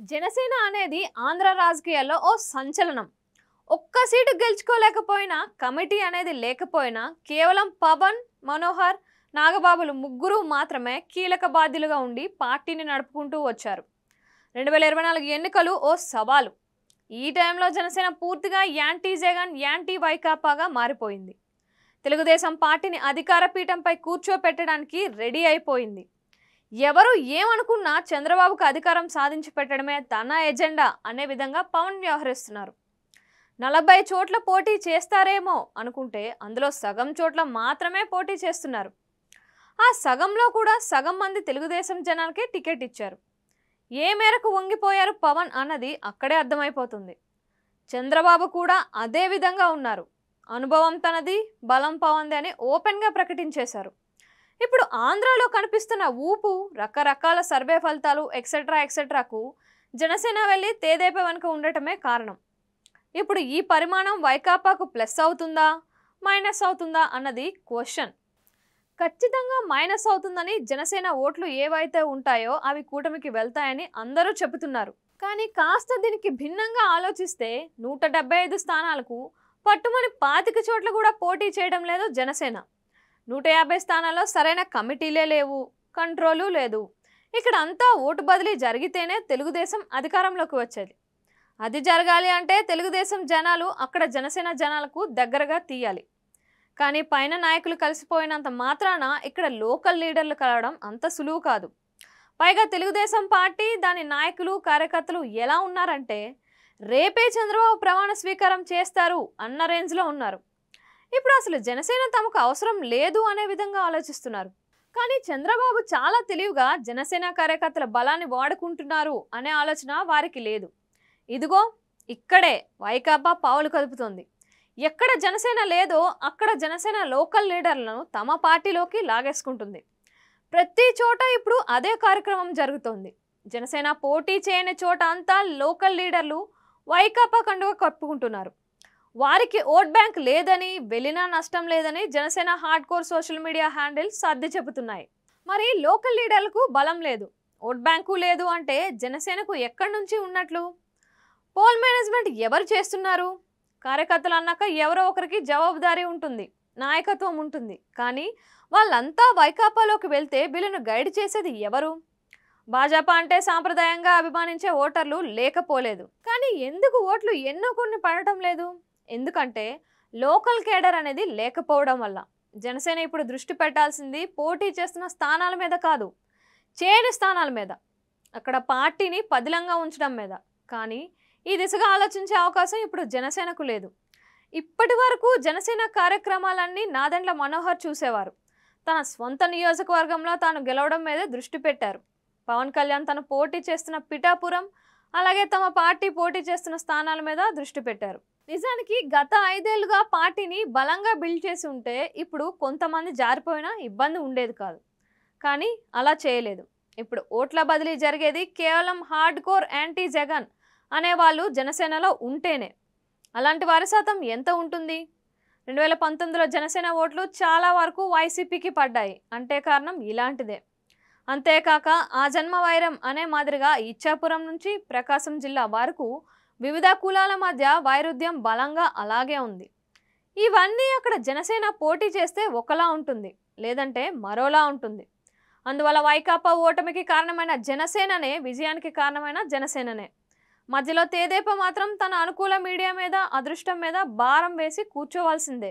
జనసేన అనేది ఆంధ్ర రాజకీయాల్లో ఓ సంచలనం. ఒక్క సీటు గెలుచుకోలేకపోయినా, కమిటీ అనేది లేకపోయినా కేవలం పవన్, మనోహర్, నాగబాబులు ముగ్గురు మాత్రమే కీలక బాధ్యులుగా ఉండి పార్టీని నడుపుకుంటూ వచ్చారు. 2024 ఎన్నికలు ఓ సవాలు. ఈ టైంలో జనసేన పూర్తిగా యాంటీ జగన్, యాంటీ వైకాపాగా మారిపోయింది. తెలుగుదేశం పార్టీని అధికార పీఠంపై కూర్చోపెట్టడానికి రెడీ అయిపోయింది. ఎవరు ఏమనుకున్నా చంద్రబాబుకు అధికారం సాధించి పెట్టడమే తన ఎజెండా అనే విధంగా పవన్ వ్యవహరిస్తున్నారు. 40 చోట్ల పోటీ చేస్తారేమో అనుకుంటే అందులో సగం చోట్ల మాత్రమే పోటీ చేస్తున్నారు. ఆ సగంలో కూడా సగం మంది తెలుగుదేశం జనాలకే టికెట్ ఇచ్చారు. ఏ మేరకు వంగిపోయారు పవన్ అన్నది అక్కడే అర్థమైపోతుంది. చంద్రబాబు కూడా అదే విధంగా ఉన్నారు. అనుభవం తనది, బలం పవన్ది అని ఓపెన్గా ప్రకటించేశారు. ఇప్పుడు ఆంధ్రాలో కనిపిస్తున్న ఊపు, రకరకాల సర్వే ఫలితాలు ఎక్సెట్రాకు జనసేన వెళ్ళి తేదేపా వెనుక ఉండటమే కారణం. ఇప్పుడు ఈ పరిమాణం వైకాపాకు ప్లస్ అవుతుందా, మైనస్ అవుతుందా అన్నది క్వశ్చన్. ఖచ్చితంగా మైనస్ అవుతుందని, జనసేన ఓట్లు ఏవైతే ఉంటాయో అవి కూటమికి వెళ్తాయని అందరూ చెబుతున్నారు. కానీ కాస్త దీనికి భిన్నంగా ఆలోచిస్తే 175 స్థానాలకు పట్టుమని 25 చోట్ల కూడా పోటీ చేయడం లేదు జనసేన. 150 స్థానాల్లో సరైన కమిటీలే లేవు, కంట్రోలు లేదు. ఇక్కడ అంతా ఓటు బదిలీ జరిగితేనే తెలుగుదేశం అధికారంలోకి వచ్చేది. అది జరగాలి అంటే తెలుగుదేశం జనాలు అక్కడ జనసేన జనాలకు దగ్గరగా తీయాలి. కానీ పైన నాయకులు కలిసిపోయినంత మాత్రాన ఇక్కడ లోకల్ లీడర్లు కలవడం అంత సులువు కాదు. పైగా తెలుగుదేశం పార్టీ, దాని నాయకులు, కార్యకర్తలు ఎలా ఉన్నారంటే రేపే చంద్రబాబు ప్రమాణ స్వీకారం చేస్తారు అన్న రేంజ్లో ఉన్నారు. ఇప్పుడు అసలు జనసేన తమకు అవసరం లేదు అనే విధంగా ఆలోచిస్తున్నారు. కానీ చంద్రబాబు చాలా తెలివిగా జనసేన కార్యకర్తల బలాన్ని వాడుకుంటున్నారు అనే ఆలోచన వారికి లేదు. ఇదిగో ఇక్కడే వైకాపా పావులు కదుపుతోంది. ఎక్కడ జనసేన లేదో అక్కడ జనసేన లోకల్ లీడర్లను తమ పార్టీలోకి లాగేసుకుంటుంది. ప్రతి చోట ఇప్పుడు అదే కార్యక్రమం జరుగుతోంది. జనసేన పోటీ చేయని చోట అంతా లోకల్ లీడర్లు వైకాపా కండుగా కప్పుకుంటున్నారు. వారికి ఓట్ బ్యాంక్ లేదని, వెళ్ళినా నష్టం లేదని Janasena hard core social media handles సర్ది చెబుతున్నాయి. మరి లోకల్ లీడర్లకు బలం లేదు, ఓట్ బ్యాంకు లేదు అంటే జనసేనకు ఎక్కడి నుంచి ఉన్నట్లు? పోల్ మేనేజ్మెంట్ ఎవరు చేస్తున్నారు? కార్యకర్తలు అన్నాక ఎవరో ఒకరికి జవాబుదారీ ఉంటుంది, నాయకత్వం ఉంటుంది. కానీ వాళ్ళంతా వైకాపాలోకి వెళ్తే వీళ్ళను గైడ్ చేసేది ఎవరు? భాజపా అంటే సాంప్రదాయంగా అభిమానించే ఓటర్లు లేకపోలేదు. కానీ ఎందుకు ఓట్లు ఎన్నో కొన్ని పడటం లేదు? ఎందుకంటే లోకల్ కేడర్ అనేది లేకపోవడం వల్ల. జనసేన ఇప్పుడు దృష్టి పెట్టాల్సింది పోటీ చేస్తున్న స్థానాల మీద కాదు, చేయని స్థానాల మీద, అక్కడ పార్టీని పదిలంగా ఉంచడం మీద. కానీ ఈ దిశగా ఆలోచించే అవకాశం ఇప్పుడు జనసేనకు లేదు. ఇప్పటి వరకు జనసేన కార్యక్రమాలన్నీ నాదెండ్ల మనోహర్ చూసేవారు. తన స్వంత నియోజకవర్గంలో తాను గెలవడం మీద దృష్టి పెట్టారు. పవన్ కళ్యాణ్ తను పోటీ చేస్తున్న పిఠాపురం, అలాగే తమ పార్టీ పోటీ చేస్తున్న స్థానాల మీద దృష్టి పెట్టారు. నిజానికి గత 5 ఏళ్లుగా పార్టీని బలంగా బిల్డ్ చేసి ఉంటే ఇప్పుడు కొంతమంది జారిపోయినా ఇబ్బంది ఉండేది కాదు. కానీ అలా చేయలేదు. ఇప్పుడు ఓట్ల బదిలీ జరిగేది కేవలం హార్డ్ కోర్ యాంటీ జగన్ అనేవాళ్ళు జనసేనలో ఉంటేనే. అలాంటి వారి శాతం ఎంత ఉంటుంది? 2019లో జనసేన ఓట్లు చాలా వరకు వైసీపీకి పడ్డాయి అంటే కారణం ఇలాంటిదే. అంతేకాక ఆ జన్మ వైరం అనే మాదిరిగా ఇచ్చాపురం నుంచి ప్రకాశం జిల్లా వరకు వివిధ కులాల మధ్య వైరుధ్యం బలంగా అలాగే ఉంది. ఇవన్నీ అక్కడ జనసేన పోటీ చేస్తే ఒకలా ఉంటుంది, లేదంటే మరోలా ఉంటుంది. అందువల్ల వైకాపా ఓటమికి కారణమైన జనసేననే, విజయానికి కారణమైన జనసేననే. మధ్యలో తేదేపా మాత్రం తన అనుకూల మీడియా మీద, అదృష్టం మీద భారం వేసి కూర్చోవాల్సిందే.